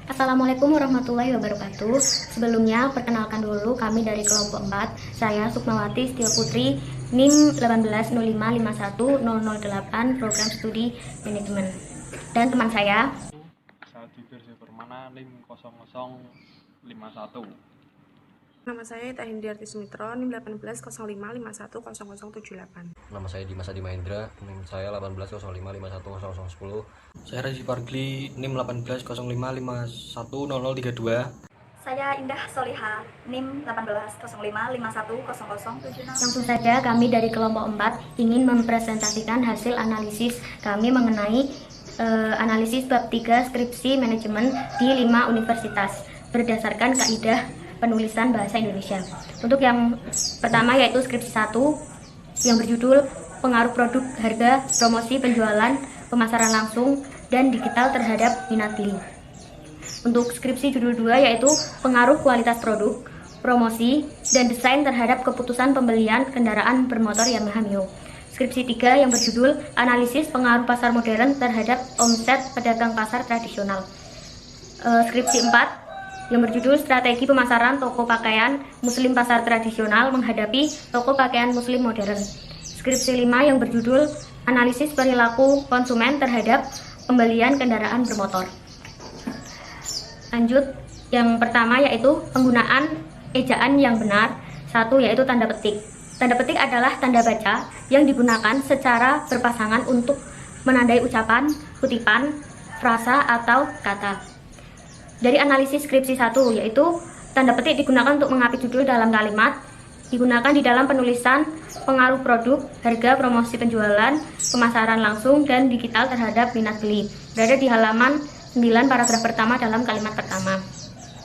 Assalamualaikum warahmatullahi wabarakatuh. Sebelumnya, perkenalkan dulu kami dari kelompok 4. Saya Sukmawati Setia Putri, NIM 1805510008 Program Studi Manajemen. Dan teman saya, Saya Dibir Permana, NIM 0051. Nama saya Ita Hindiarti Sumitro, NIM 1805510078. Nama saya Dimas Adi Mahendra, NIM saya 1805510010. Saya Rezi Pargli, NIM 1805510032. Saya Indah Soliha, NIM 1805510076. langsung saja kami dari kelompok 4 ingin mempresentasikan hasil analisis kami mengenai analisis bab 3 skripsi manajemen di 5 universitas berdasarkan kaidah penulisan bahasa Indonesia. Untuk yang pertama yaitu skripsi 1 yang berjudul pengaruh produk, harga, promosi, penjualan, pemasaran langsung, dan digital terhadap minat beli. Untuk skripsi judul 2 yaitu pengaruh kualitas produk, promosi, dan desain terhadap keputusan pembelian kendaraan bermotor Yamaha Mio. Skripsi 3 yang berjudul analisis pengaruh pasar modern terhadap omset pedagang pasar tradisional. Skripsi 4 yang berjudul strategi pemasaran toko pakaian muslim pasar tradisional menghadapi toko pakaian muslim modern. Skripsi 5 yang berjudul analisis perilaku konsumen terhadap pembelian kendaraan bermotor. Lanjut, yang pertama yaitu penggunaan ejaan yang benar. 1 yaitu tanda petik. Tanda petik adalah tanda baca yang digunakan secara berpasangan untuk menandai ucapan, kutipan, frasa, atau kata. Dari analisis skripsi 1 yaitu tanda petik digunakan untuk mengapit judul dalam kalimat, digunakan di dalam penulisan pengaruh produk, harga, promosi, penjualan, pemasaran langsung, dan digital terhadap minat beli. Berada di halaman 9 paragraf pertama dalam kalimat pertama.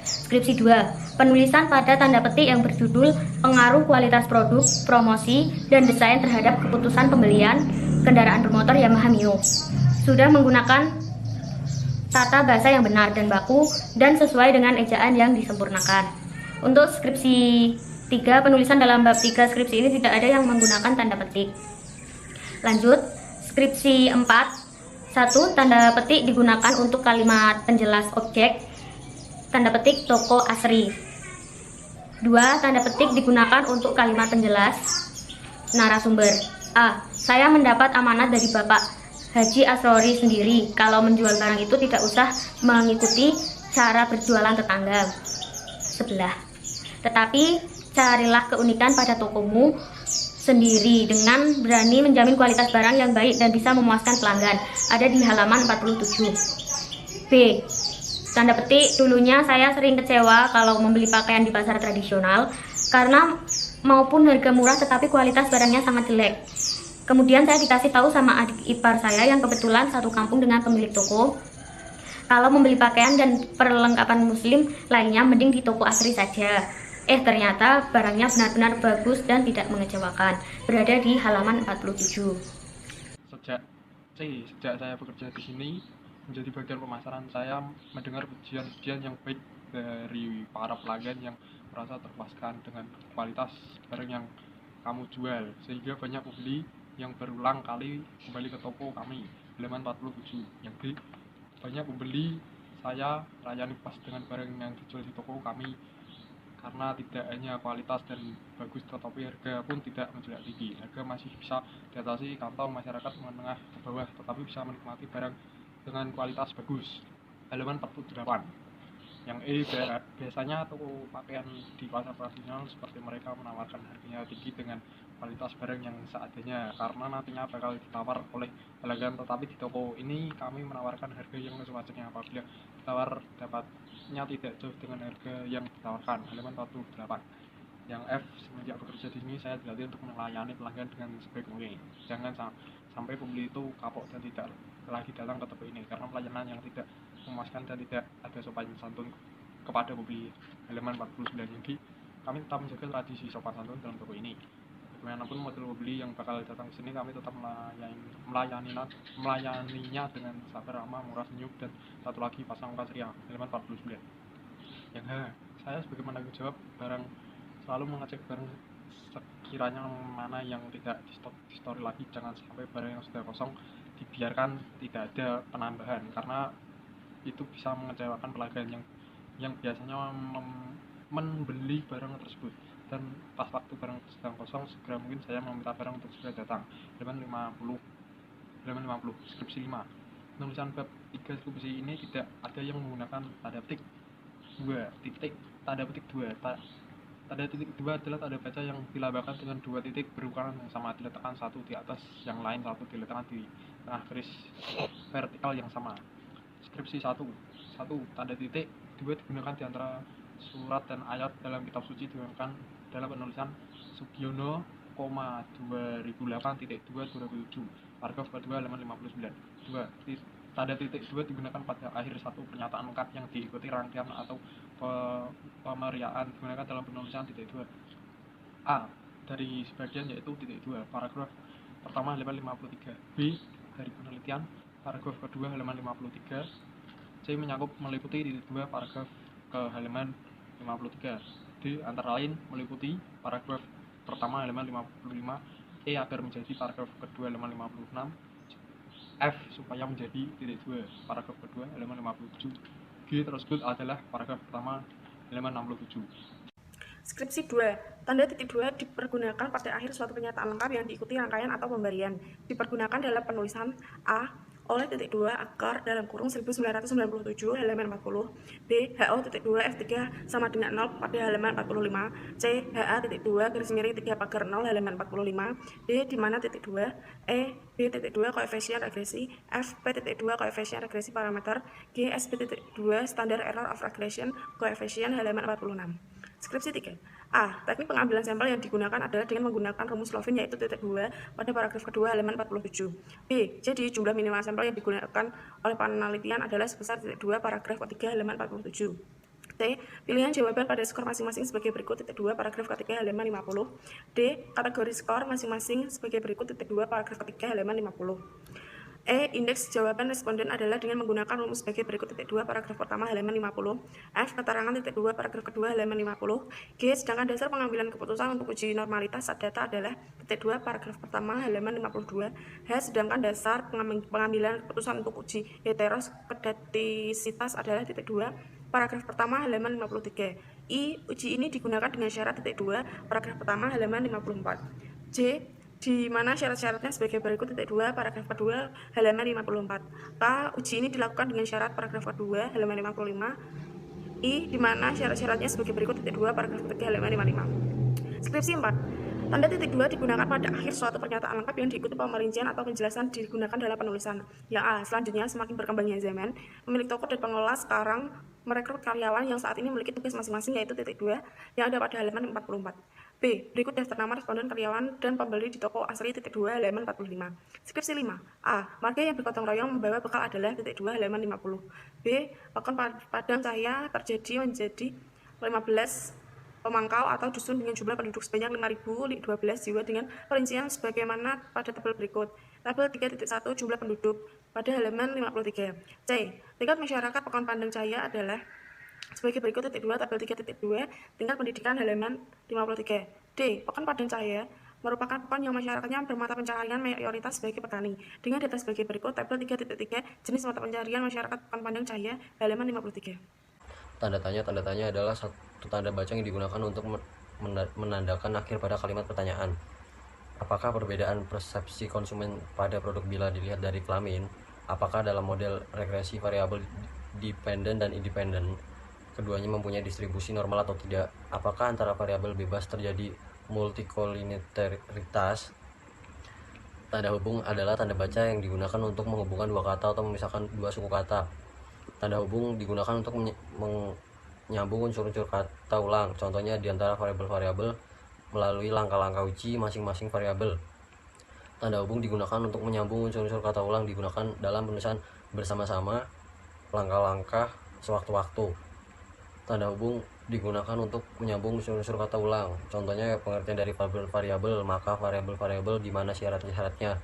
Skripsi 2, penulisan pada tanda petik yang berjudul pengaruh kualitas produk, promosi, dan desain terhadap keputusan pembelian kendaraan bermotor Yamaha Mio. Sudah menggunakan tata bahasa yang benar dan baku dan sesuai dengan ejaan yang disempurnakan. Untuk skripsi 3, penulisan dalam bab 3 skripsi ini tidak ada yang menggunakan tanda petik. Lanjut, skripsi 4, 1. Tanda petik digunakan untuk kalimat penjelas objek, tanda petik toko asri. 2. Tanda petik digunakan untuk kalimat penjelas narasumber. A. Saya mendapat amanat dari Bapak Haji Asrori sendiri kalau menjual barang itu tidak usah mengikuti cara berjualan tetangga sebelah, tetapi carilah keunikan pada tokomu sendiri dengan berani menjamin kualitas barang yang baik dan bisa memuaskan pelanggan. Ada di halaman 47. B. Tanda petik, dulunya saya sering kecewa kalau membeli pakaian di pasar tradisional karena maupun harga murah tetapi kualitas barangnya sangat jelek. Kemudian saya dikasih tahu sama adik ipar saya yang kebetulan satu kampung dengan pemilik toko, kalau membeli pakaian dan perlengkapan muslim lainnya mending di toko asri saja. Ternyata barangnya benar-benar bagus dan tidak mengecewakan. Berada di halaman 47. Sejak saya bekerja di sini menjadi bagian pemasaran, saya mendengar pujian-pujian yang baik dari para pelanggan yang merasa terpuaskan dengan kualitas barang yang kamu jual, sehingga banyak pembeli yang berulang kali kembali ke toko kami. Halaman 47. Yang B, banyak pembeli saya layani pas dengan barang yang dijual di toko kami karena tidak hanya kualitas dan bagus tetapi harga pun tidak menjual tinggi. Harga masih bisa diatasi kantong masyarakat menengah ke bawah tetapi bisa menikmati barang dengan kualitas bagus. Halaman 48. Yang E, biasanya toko pakaian di pasar tradisional seperti mereka menawarkan harganya tinggi dengan kualitas barang yang seadanya karena nantinya bakal ditawar oleh pelanggan, tetapi di toko ini kami menawarkan harga yang sewajarnya apabila ditawar dapatnya tidak jauh dengan harga yang ditawarkan. Halaman 48. Yang F, semenjak bekerja di sini saya dilatih untuk melayani pelanggan dengan sebaik mungkin. Jangan sampai pembeli itu kapok dan tidak lagi datang ke toko ini karena pelayanan yang tidak memuaskan dan tidak ada sopan santun kepada pembeli. Halaman 49. Yang kami tetap menjaga tradisi sopan santun dalam toko ini. Bagaimanapun model pembeli yang bakal datang ke sini, kami tetap melayaninya dengan sabar, ramah, murah, senyum, dan satu lagi pasang muka ceria. Halaman 49. Yang H, saya sebagai penanggung jawab barang selalu mengecek barang sekiranya mana yang tidak di story lagi. Jangan sampai barang yang sudah kosong dibiarkan tidak ada penambahan karena itu bisa mengecewakan pelanggan yang biasanya membeli barang tersebut, dan pas waktu barang sedang kosong segera mungkin saya meminta barang untuk segera datang. Halaman 50 skripsi 5. Penulisan bab 3 skripsi ini tidak ada yang menggunakan tanda petik 2 titik. Tanda petik 2 tanda titik 2 adalah tanda baca yang dilambangkan dengan 2 titik berukuran yang sama, diletakkan satu di atas yang lain, satu diletakkan di tengah garis vertikal yang sama. Skripsi 1. Tanda titik 2 digunakan di antara surat dan ayat dalam kitab suci, digunakan dalam penulisan Sugiono, 2008.2/2007, paragraf kedua halaman 59. 2. Tanda titik 2 digunakan pada akhir satu pernyataan lengkap yang diikuti rangkaian atau pemeriaan, digunakan dalam penulisan titik 2 A dari sebagian, yaitu titik 2 paragraf pertama halaman 53. B dari penelitian, paragraf kedua halaman 53. C meliputi titik 2 paragraf ke halaman 53. D antara lain meliputi paragraf pertama halaman 55. E agar menjadi paragraf kedua halaman 56. F supaya menjadi titik 2 paragraf kedua halaman 57. G tersebut adalah paragraf pertama halaman 67. Skripsi 2. Tanda titik 2 dipergunakan pada akhir suatu pernyataan lengkap yang diikuti rangkaian atau pemberian. Dipergunakan dalam penulisan A. Oleh titik 2 akar dalam kurung 1997 halaman 40. B. HO titik 2 F3 sama dengan 0 pada halaman 45. C. HA titik 2 garis miring 3 pagar 0 halaman 45. D. Di mana titik 2. E. B titik 2 koefisien regresi. F. P titik 2 koefisien regresi parameter. G. SP titik 2 standar error of regression koefisien halaman 46. Skripsi 3. A. Teknik pengambilan sampel yang digunakan adalah dengan menggunakan rumus Lovin, yaitu titik 2 pada paragraf kedua halaman 47. B. Jadi jumlah minimal sampel yang digunakan oleh penelitian adalah sebesar titik 2 paragraf ketiga halaman 47. T. Pilihan jawaban pada skor masing-masing sebagai berikut, titik 2 paragraf ketiga halaman 50. D. Kategori skor masing-masing sebagai berikut, titik 2 paragraf ketiga halaman 50. E. Indeks jawaban responden adalah dengan menggunakan rumus sebagai berikut, titik 2 paragraf pertama halaman 50. F. Keterangan titik 2 paragraf kedua halaman 50. G. Sedangkan dasar pengambilan keputusan untuk uji normalitas data adalah titik 2 paragraf pertama halaman 52. H. Sedangkan dasar pengambilan keputusan untuk uji heteroskedastisitas adalah titik 2 paragraf pertama halaman 53. I. Uji ini digunakan dengan syarat, titik 2 paragraf pertama halaman 54. J. Di mana syarat-syaratnya sebagai berikut, titik 2 paragraf kedua halaman 54. K. Uji ini dilakukan dengan syarat, paragraf kedua halaman 55. I. Di mana syarat-syaratnya sebagai berikut, titik 2 paragraf ketiga halaman 55. Skripsi 4. Tanda titik 2 digunakan pada akhir suatu pernyataan lengkap yang diikuti pemerincian atau penjelasan digunakan dalam penulisan. Yang A. Selanjutnya, semakin berkembangnya zaman, pemilik toko dan pengelola sekarang merekrut karyawan yang saat ini memiliki tugas masing-masing, yaitu titik 2 yang ada pada halaman 44. B. Berikut daftar nama responden karyawan dan pembeli di toko asli, titik 2 halaman 45. Skripsi 5. A. Marga yang bergotong royong membawa bekal adalah, titik 2 halaman 50. B. Pekan padang cahaya terjadi menjadi 15 pemangkau atau dusun dengan jumlah penduduk sebanyak 5.012 jiwa dengan perincian sebagaimana pada tabel berikut. Tabel 3.1 jumlah penduduk pada halaman 53. C. Tingkat masyarakat Pekan Padang Jaya adalah sebagai berikut, titik 2 tabel 3.2 tingkat pendidikan halaman 53. D. Pekan Padang Jaya merupakan pekan yang masyarakatnya bermata pencaharian mayoritas sebagai petani dengan data sebagai berikut. Tabel 3.3 jenis mata pencaharian masyarakat Pekan Padang Jaya halaman 53. Tanda tanya adalah satu tanda baca yang digunakan untuk menandakan akhir pada kalimat pertanyaan. Apakah perbedaan persepsi konsumen pada produk bila dilihat dari kelamin? Apakah dalam model regresi variabel dependen dan independen keduanya mempunyai distribusi normal atau tidak? Apakah antara variabel bebas terjadi multikolinearitas? Tanda hubung adalah tanda baca yang digunakan untuk menghubungkan dua kata atau memisahkan dua suku kata. Tanda hubung digunakan untuk menyambung unsur-unsur kata ulang, contohnya di antara variabel-variabel melalui langkah-langkah uji masing-masing variabel. Tanda hubung digunakan untuk menyambung unsur-unsur kata ulang, digunakan dalam penulisan bersama-sama, langkah-langkah sewaktu-waktu. Tanda hubung digunakan untuk menyambung unsur-unsur kata ulang, contohnya pengertian dari variabel, maka variabel-variabel di mana syarat-syaratnya.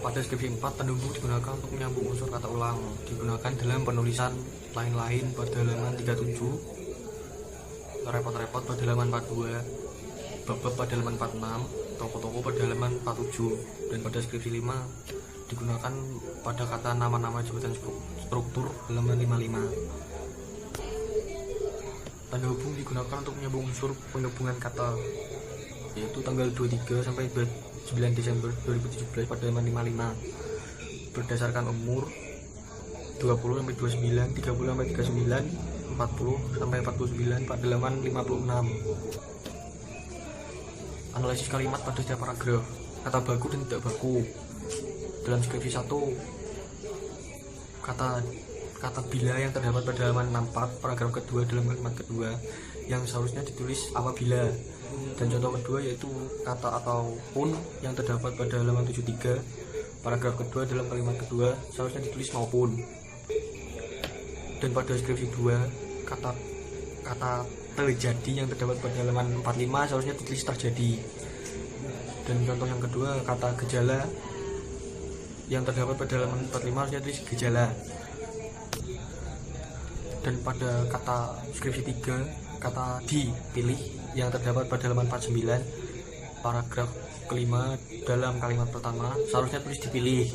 Pada skripsi 4, tanda hubung digunakan untuk menyambung unsur kata ulang, digunakan dalam penulisan lain-lain pada halaman 37, repot-repot pada halaman 42, bab pada halaman 46, toko-toko pada halaman 47. Dan pada skripsi 5, digunakan pada kata nama-nama jabatan struktur halaman 55. Tanda hubung digunakan untuk menyambung unsur penghubungan kata, yaitu tanggal 23 sampai 9 Desember 2017 pada halaman 55 berdasarkan umur 20 sampai 29, 30 sampai 39, 40 sampai 49 pada halaman 56. Analisis kalimat pada setiap paragraf, kata baku dan tidak baku. Dalam skripsi 1, kata bila yang terdapat pada halaman 64 paragraf kedua dalam kalimat kedua yang seharusnya ditulis apabila, dan contoh kedua yaitu kata ataupun yang terdapat pada halaman 73 paragraf kedua dalam kalimat kedua seharusnya ditulis maupun. Dan pada skripsi 2, kata terjadi yang terdapat pada halaman 45 seharusnya ditulis terjadi. Dan contoh yang kedua, kata gejala yang terdapat pada halaman 45 harusnya ditulis gejala. Dan pada kata skripsi 3, kata dipilih yang terdapat pada halaman 49 paragraf kelima dalam kalimat pertama seharusnya tulis dipilih.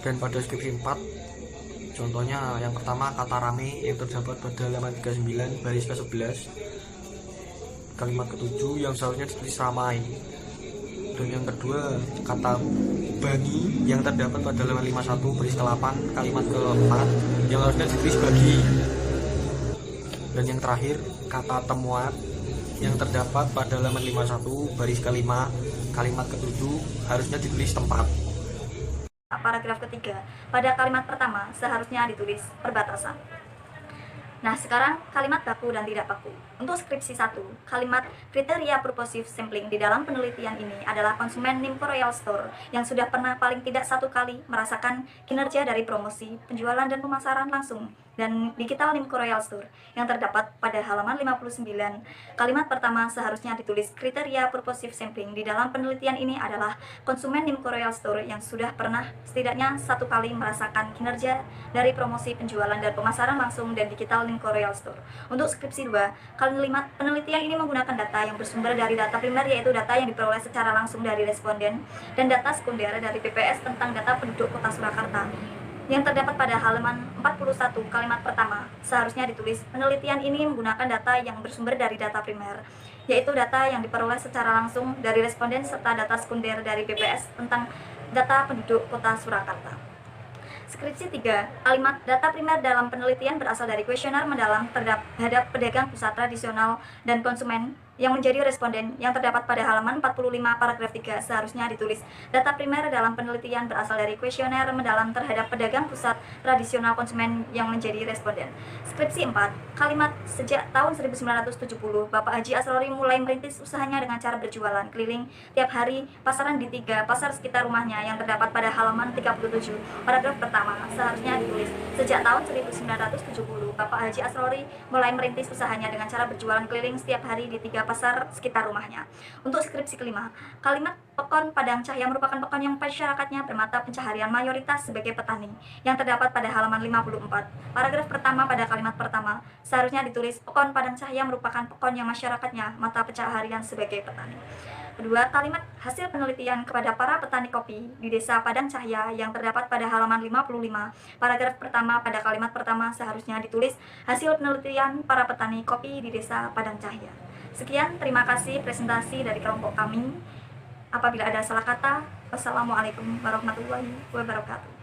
Dan pada skripsi 4, contohnya yang pertama kata rame yang terdapat pada halaman 39 baris ke-11 kalimat ke-7 yang seharusnya ditulis ramai. Dan yang kedua kata bagi yang terdapat pada halaman 51 baris ke-8 kalimat ke-4 yang harusnya ditulis bagi. Dan yang terakhir kata temuan yang terdapat pada halaman 51 baris ke-5 kalimat ke-7 harusnya ditulis tempat. Paragraf ketiga, pada kalimat pertama seharusnya ditulis perbatasan. Nah, sekarang kalimat baku dan tidak baku. Untuk skripsi 1, kalimat kriteria purposive sampling di dalam penelitian ini adalah konsumen Nimco Royal Store yang sudah pernah paling tidak satu kali merasakan kinerja dari promosi, penjualan dan pemasaran langsung dan digital Nimco Royal Store yang terdapat pada halaman 59. Kalimat pertama seharusnya ditulis kriteria purposive sampling di dalam penelitian ini adalah konsumen Nimco Royal Store yang sudah pernah setidaknya satu kali merasakan kinerja dari promosi, penjualan dan pemasaran langsung dan digital Nimco Royal Store. Untuk skripsi 2, kalimat penelitian ini menggunakan data yang bersumber dari data primer, yaitu data yang diperoleh secara langsung dari responden, dan data sekunder dari PPS tentang data penduduk Kota Surakarta yang terdapat pada halaman 41 kalimat pertama. Seharusnya ditulis penelitian ini menggunakan data yang bersumber dari data primer, yaitu data yang diperoleh secara langsung dari responden serta data sekunder dari PPS tentang data penduduk Kota Surakarta. Skripsi 3, kalimat data primer dalam penelitian berasal dari kuesioner mendalam terhadap pedagang pusat tradisional dan konsumen yang menjadi responden yang terdapat pada halaman 45 paragraf 3 seharusnya ditulis data primer dalam penelitian berasal dari kuesioner mendalam terhadap pedagang pusat tradisional konsumen yang menjadi responden. Skripsi 4, kalimat sejak tahun 1970 Bapak Haji Asrori mulai merintis usahanya dengan cara berjualan keliling tiap hari pasaran di 3 pasar sekitar rumahnya yang terdapat pada halaman 37 paragraf pertama seharusnya ditulis sejak tahun 1970 Bapak Haji Asrori mulai merintis usahanya dengan cara berjualan keliling setiap hari di 3 pasar sekitar rumahnya. Untuk skripsi kelima, kalimat Pekon Padang Cahya merupakan pekon yang masyarakatnya bermata pencaharian mayoritas sebagai petani yang terdapat pada halaman 54. Paragraf pertama pada kalimat pertama seharusnya ditulis Pekon Padang Cahya merupakan pekon yang masyarakatnya mata pencaharian sebagai petani. Kedua, kalimat hasil penelitian kepada para petani kopi di Desa Padang Cahya yang terdapat pada halaman 55. Paragraf pertama pada kalimat pertama seharusnya ditulis hasil penelitian para petani kopi di Desa Padang Cahya. Sekian, terima kasih presentasi dari kelompok kami. Apabila ada salah kata, wassalamualaikum warahmatullahi wabarakatuh.